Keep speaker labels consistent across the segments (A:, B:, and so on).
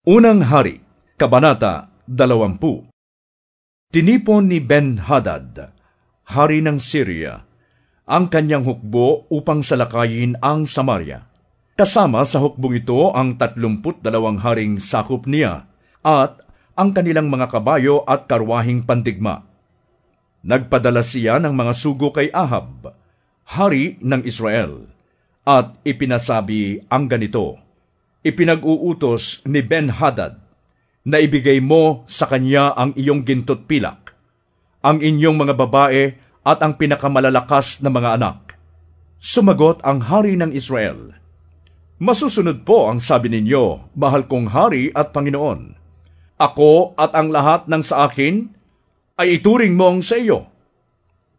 A: Unang Hari, Kabanata 20. Tinipon ni Ben-Hadad, hari ng Syria, ang kanyang hukbo upang salakayin ang Samaria. Kasama sa hukbong ito ang 32 haring sakop niya at ang kanilang mga kabayo at karwahing pandigma. Nagpadala siya ng mga sugo kay Ahab, hari ng Israel, at ipinasabi ang ganito: Ipinag-uutos ni Ben-Hadad na ibigay mo sa kanya ang iyong ginto't pilak, ang inyong mga babae at ang pinakamalalakas na mga anak. Sumagot ang hari ng Israel: Masusunod po ang sabi ninyo, mahal kong hari at Panginoon. Ako at ang lahat ng sa akin ay ituring mong sa iyo.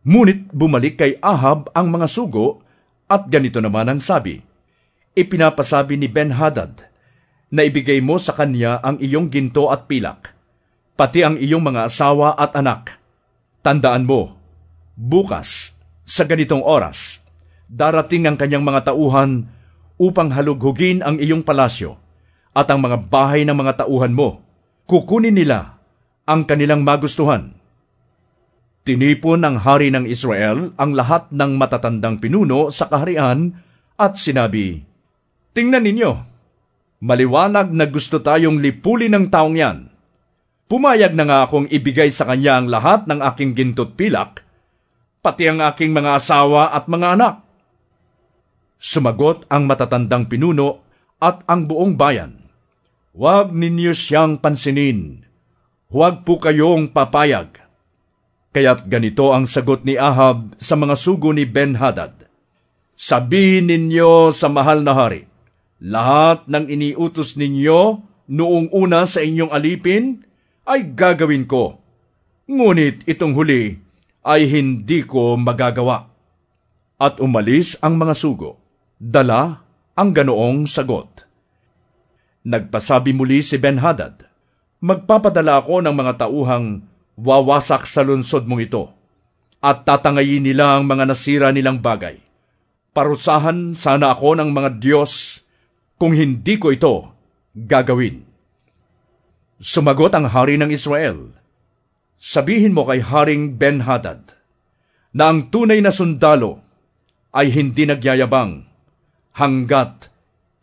A: Ngunit bumalik kay Ahab ang mga sugo at ganito naman ang sabi: Ipinapasabi ni Ben-Hadad na ibigay mo sa kanya ang iyong ginto at pilak, pati ang iyong mga asawa at anak. Tandaan mo, bukas, sa ganitong oras, darating ang kanyang mga tauhan upang halughugin ang iyong palasyo at ang mga bahay ng mga tauhan mo. Kukunin nila ang kanilang magustuhan. Tinipon ng hari ng Israel ang lahat ng matatandang pinuno sa kaharian at sinabi, Tingnan ninyo, maliwanag na gusto tayong lipulin ng taong yan. Pumayag na nga akong ibigay sa kanya ang lahat ng aking ginto't pilak, pati ang aking mga asawa at mga anak. Sumagot ang matatandang pinuno at ang buong bayan, Huwag ninyo siyang pansinin, huwag po kayong papayag. Kaya't ganito ang sagot ni Ahab sa mga sugo ni Ben-Hadad: Sabihin ninyo sa mahal na hari, lahat ng iniutos ninyo noong una sa inyong alipin ay gagawin ko. Ngunit itong huli ay hindi ko magagawa. At umalis ang mga sugo, dala ang ganoong sagot. Nagpasabi muli si Ben-Hadad, Magpapadala ako ng mga tauhang wawasak sa lungsod mong ito, at tatangayin nila ang mga nasira nilang bagay. Parusahan sana ako ng mga Diyos kung hindi ko ito gagawin. Sumagot ang hari ng Israel, Sabihin mo kay Haring Ben-Hadad na ang tunay na sundalo ay hindi nagyayabang hanggat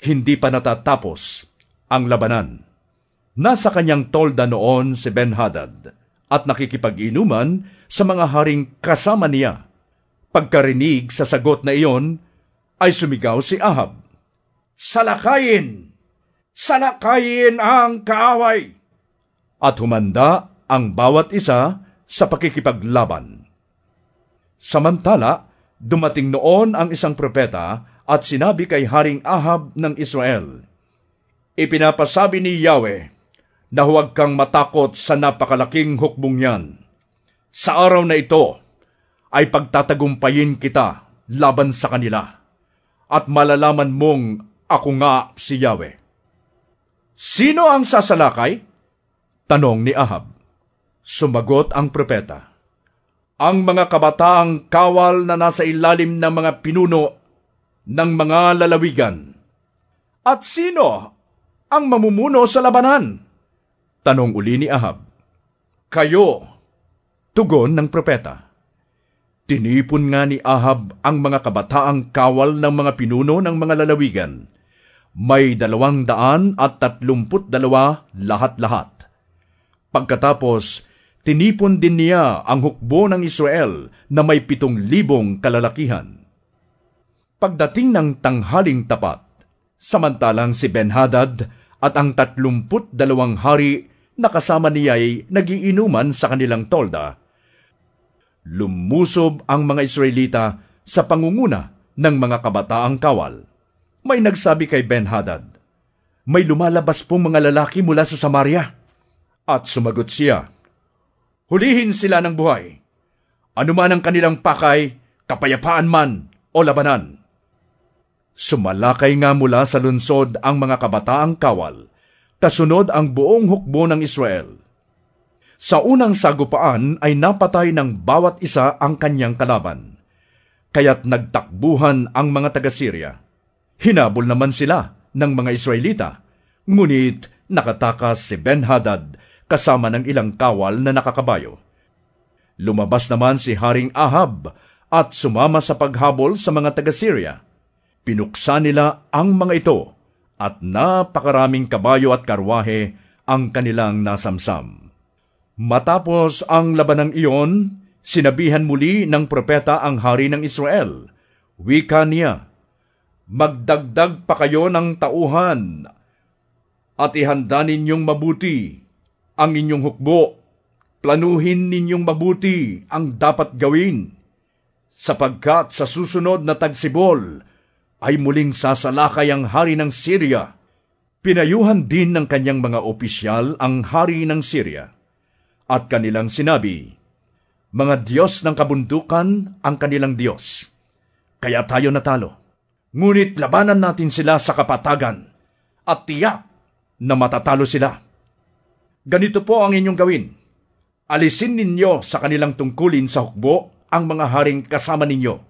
A: hindi pa natatapos ang labanan. Nasa kanyang tolda noon si Ben-Hadad at nakikipag-inuman sa mga haring kasama niya. Pagkarinig sa sagot na iyon, ay sumigaw si Ahab, Salakayin! Salakayin ang kaaway! At humanda ang bawat isa sa pakikipaglaban. Samantala, dumating noon ang isang propeta at sinabi kay Haring Ahab ng Israel, Ipinapasabi ni Yahweh na huwag kang matakot sa napakalaking hukbong yan. Sa araw na ito ay pagtatagumpayin kita laban sa kanila, at malalaman mong ako nga si Yahweh. Sino ang sasalakay? Tanong ni Ahab. Sumagot ang propeta, Ang mga kabataang kawal na nasa ilalim ng mga pinuno ng mga lalawigan. At sino ang mamumuno sa labanan? Tanong uli ni Ahab. Kayo, tugon ng propeta. Tinipon nga ni Ahab ang mga kabataang kawal ng mga pinuno ng mga lalawigan. May 232 lahat-lahat. Pagkatapos, tinipon din niya ang hukbo ng Israel na may 7,000 kalalakihan. Pagdating ng tanghaling tapat, samantalang si Ben-Hadad at ang 32 hari na kasama niya ay nagiinuman sa kanilang tolda, lumusob ang mga Israelita sa pangunguna ng mga kabataang kawal. May nagsabi kay Ben-Hadad, May lumalabas pong mga lalaki mula sa Samaria. At sumagot siya, Hulihin sila ng buhay. Ano man ang kanilang pakay, kapayapaan man o labanan. Sumalakay nga mula sa lungsod ang mga kabataang kawal, kasunod ang buong hukbo ng Israel. Sa unang sagupaan ay napatay ng bawat isa ang kanyang kalaban, kaya't nagtakbuhan ang mga taga-Syria. Hinabol naman sila ng mga Israelita, ngunit nakatakas si Ben-Hadad kasama ng ilang kawal na nakakabayo. Lumabas naman si Haring Ahab at sumama sa paghabol sa mga taga-Syria. Pinuksan nila ang mga ito at napakaraming kabayo at karwahe ang kanilang nasamsam. Matapos ang labanang iyon, sinabihan muli ng propeta ang hari ng Israel. Wika niya, "Magdagdag pa kayo ng tauhan at ihanda ninyong mabuti ang inyong hukbo. Planuhin ninyong mabuti ang dapat gawin, sapagkat sa susunod na tagsibol ay muling sasalakay ang hari ng Syria." Pinayuhan din ng kanyang mga opisyal ang hari ng Syria at kanilang sinabi, "Mga Diyos ng kabundukan ang kanilang Diyos, kaya tayo natalo. Ngunit labanan natin sila sa kapatagan at tiyak na matatalo sila. Ganito po ang inyong gawin. Alisin ninyo sa kanilang tungkulin sa hukbo ang mga haring kasama ninyo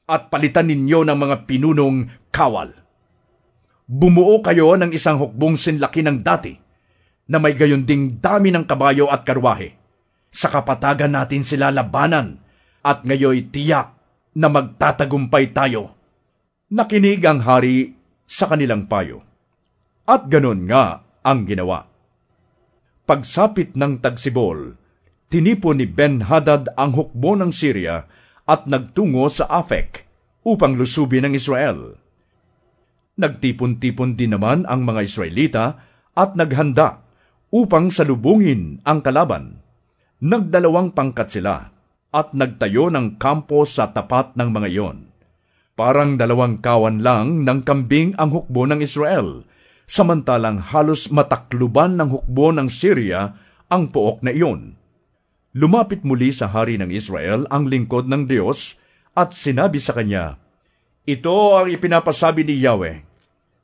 A: at palitan ninyo ng mga pinunong kawal. Bumuo kayo ng isang hukbong sinlaki ng dati na may gayon ding dami ng kabayo at karwahe. Sa kapatagan natin sila labanan at ngayoy tiyak na magtatagumpay tayo." Nakinig ang hari sa kanilang payo. At ganon nga ang ginawa. Pagsapit ng tagsibol, tinipon ni Ben-Hadad ang hukbo ng Syria at nagtungo sa Afek upang lusubin ang Israel. Nagtipon-tipon din naman ang mga Israelita at naghanda upang salubungin ang kalaban. Nagdalawang pangkat sila at nagtayo ng kampo sa tapat ng mga iyon. Parang 2 kawan lang ng kambing ang hukbo ng Israel, samantalang halos matakluban ng hukbo ng Syria ang pook na iyon. Lumapit muli sa hari ng Israel ang lingkod ng Diyos at sinabi sa kanya, "Ito ang ipinapasabi ni Yahweh,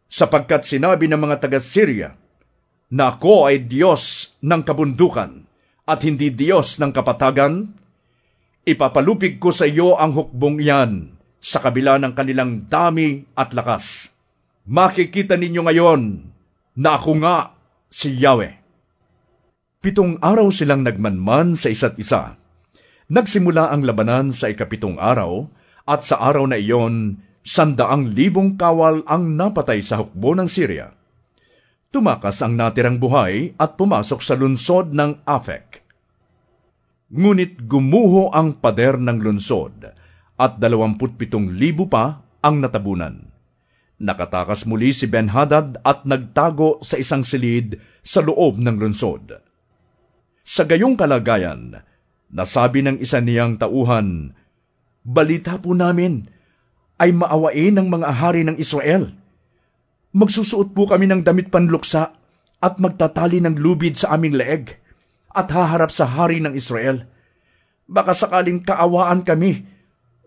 A: sapagkat sinabi ng mga taga-Syria na ako ay Diyos ng kabundukan at hindi Diyos ng kapatagan, ipapalupig ko sa iyo ang hukbong iyan sa kabila ng kanilang dami at lakas. Makikita ninyo ngayon na ako nga si Yahweh." 7 araw silang nagmanman sa isa't isa. Nagsimula ang labanan sa 7 araw at sa araw na iyon, 100,000 kawal ang napatay sa hukbo ng Syria. Tumakas ang natirang buhay at pumasok sa lunsod ng Afek. Ngunit gumuho ang pader ng lunsod at 27,000 pa ang natabunan. Nakatakas muli si Ben-Hadad at nagtago sa isang silid sa loob ng lunsod. Sa gayong kalagayan, nasabi ng isa niyang tauhan, "Balita po namin ay maawain ng mga hari ng Israel. Magsusuot po kami ng damit panluksa at magtatali ng lubid sa aming leeg at haharap sa hari ng Israel. Baka sakaling kaawaan kami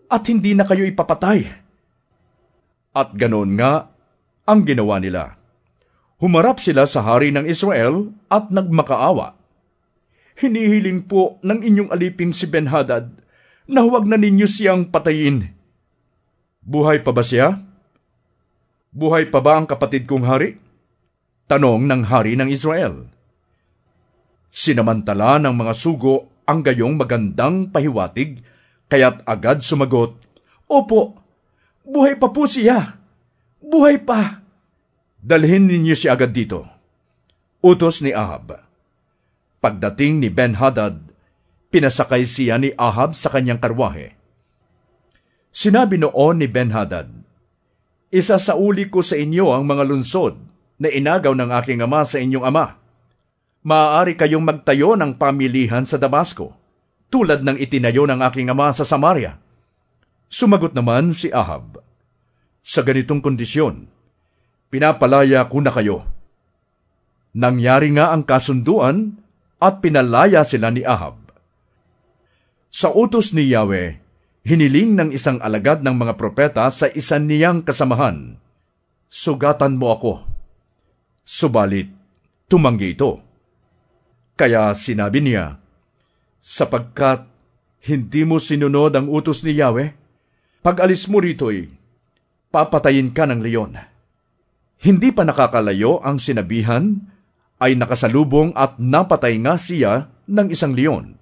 A: at hindi na kayo ipapatay." At ganoon nga ang ginawa nila. Humarap sila sa hari ng Israel at nagmakaawa. "Hinihiling po ng inyong aliping si Ben-Hadad na huwag na ninyo siyang patayin." "Buhay pa ba siya? Buhay pa ba ang kapatid kong hari?" tanong ng hari ng Israel. Sinamantala ng mga sugo ang gayong magandang pahiwatig, kaya't agad sumagot, "Opo, buhay pa po siya. Buhay pa." "Dalhin ninyo siya agad dito." Utos ni Ahab. Pagdating ni Ben-Hadad, pinasakay siya ni Ahab sa kanyang karwahe. Sinabi noon ni Ben-Hadad, "Isasauli ko sa inyo ang mga lunsod na inagaw ng aking ama sa inyong ama. Maaari kayong magtayo ng pamilihan sa Damasco, tulad ng itinayo ng aking ama sa Samaria." Sumagot naman si Ahab, "Sa ganitong kondisyon, pinapalaya ko na kayo." Nangyari nga ang kasunduan at pinalaya sila ni Ahab. Sa utos ni Yahweh, hiniling ng isang alagad ng mga propeta sa isa niyang kasamahan, "Sugatan mo ako." Subalit, tumanggi ito. Kaya sinabi niya, "Sapagkat hindi mo sinunod ang utos ni Yahweh, pag-alis mo rito'y papatayin ka ng leon." Hindi pa nakakalayo ang sinabihan ay nakasalubong at napatay nga siya ng isang leon.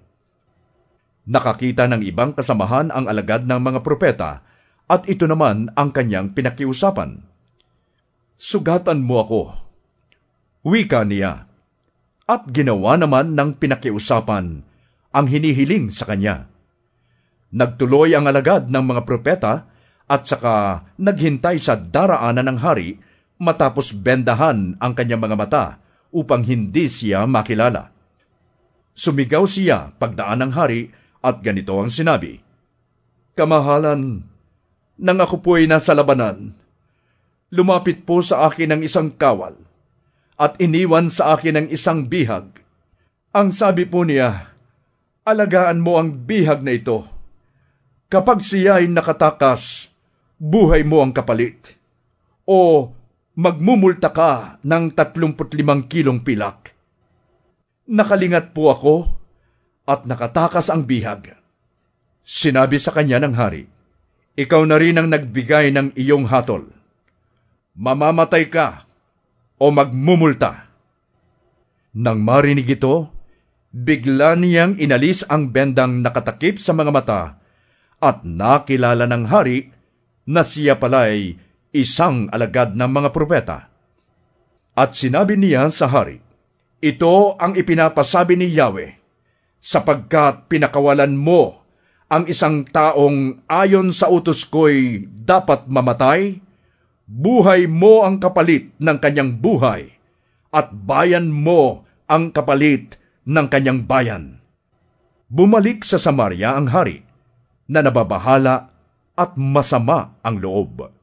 A: Nakakita ng ibang kasamahan ang alagad ng mga propeta at ito naman ang kanyang pinakiusapan. "Sugatan mo ako," wika niya. At ginawa naman ng pinakiusapan ang hinihiling sa kanya. Nagtuloy ang alagad ng mga propeta at saka naghintay sa daraanan ng hari matapos bendahan ang kanyang mga mata upang hindi siya makilala. Sumigaw siya pagdaan ng hari at ganito ang sinabi, "Kamahalan, nang ako po'y nasa labanan, lumapit po sa akin ang isang kawal at iniwan sa akin ang isang bihag. Ang sabi po niya, 'Alagaan mo ang bihag na ito. Kapag siya'y nakatakas, buhay mo ang kapalit. O magmumulta ka ng 35 kilong pilak.' Nakalingat po ako at nakatakas ang bihag." Sinabi sa kanya ng hari, "Ikaw na rin ang nagbigay ng iyong hatol. Mamamatay ka o magmumulta." Nang marinig ito, bigla niyang inalis ang bendang nakatakip sa mga mata at nakilala ng hari na siya pala'y isang alagad ng mga propeta. At sinabi niya sa hari, "Ito ang ipinapasabi ni Yahweh, sapagkat pinakawalan mo ang isang taong ayon sa utos ko'y dapat mamatay, buhay mo ang kapalit ng kanyang buhay, at bayan mo ang kapalit ng kanyang bayan." Bumalik sa Samaria ang hari, na nababahala at masama ang loob.